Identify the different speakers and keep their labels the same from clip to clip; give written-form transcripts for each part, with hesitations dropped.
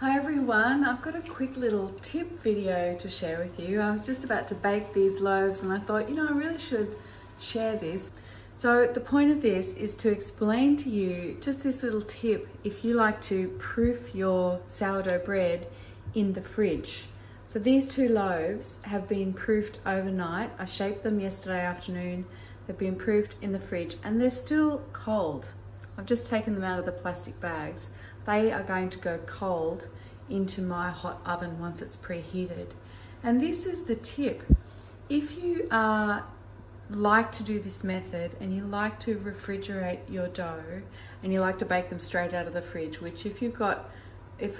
Speaker 1: Hi everyone, I've got a quick little tip video to share with you. I was just about to bake these loaves and I thought, I really should share this. So the point of this is to explain to you just this little tip if you like to proof your sourdough bread in the fridge. So these two loaves have been proofed overnight. I shaped them yesterday afternoon. They've been proofed in the fridge and they're still cold. I've just taken them out of the plastic bags. They are going to go cold into my hot oven once it's preheated. And this is the tip. If you like to do this method and you like to refrigerate your dough and you like to bake them straight out of the fridge, which if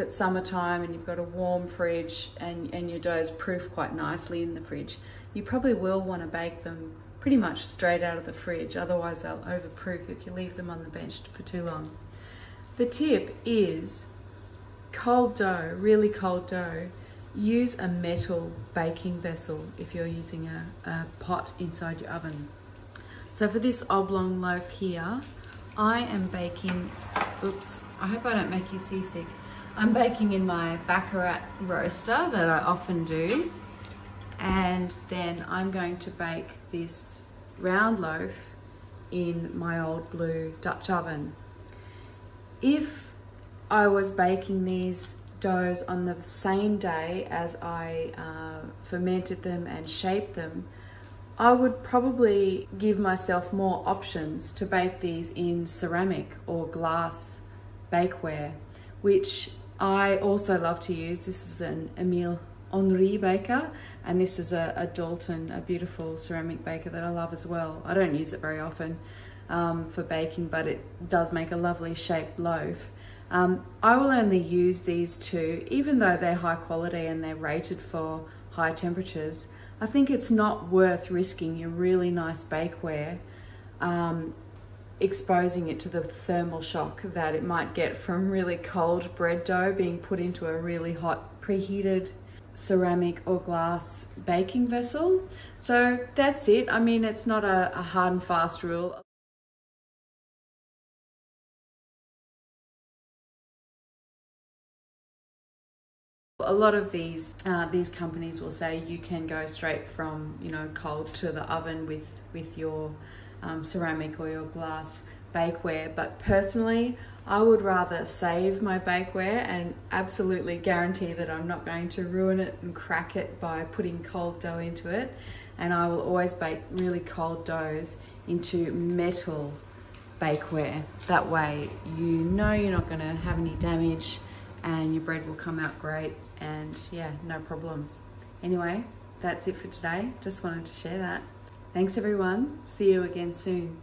Speaker 1: it's summertime and you've got a warm fridge and your dough is proofed quite nicely in the fridge, you probably will want to bake them pretty much straight out of the fridge, otherwise they'll overproof if you leave them on the bench for too long. The tip is cold dough, really cold dough. Use a metal baking vessel if you're using a pot inside your oven. So for this oblong loaf here, I am baking, oops, I hope I don't make you seasick. I'm baking in my Baccarat roaster that I often do. And then I'm going to bake this round loaf in my old blue Dutch oven. If I was baking these doughs on the same day as I fermented them and shaped them, I would probably give myself more options to bake these in ceramic or glass bakeware, which I also love to use. This is an Emile Henry baker, and this is a Dalton, a beautiful ceramic baker that I love as well. I don't use it very often for baking, but it does make a lovely shaped loaf. I will only use these two, even though they're high quality and they're rated for high temperatures. I think it's not worth risking your really nice bakeware, exposing it to the thermal shock that it might get from really cold bread dough being put into a really hot preheated ceramic or glass baking vessel. So that's it. I mean, it's not a hard and fast rule. A lot of these companies will say you can go straight from cold to the oven with your ceramic or your glass bakeware, but personally I would rather save my bakeware and absolutely guarantee that I'm not going to ruin it and crack it by putting cold dough into it, and I will always bake really cold doughs into metal bakeware. That way you're not going to have any damage and your bread will come out great, and yeah, no problems. Anyway, that's it for today. Just wanted to share that. Thanks everyone. See you again soon.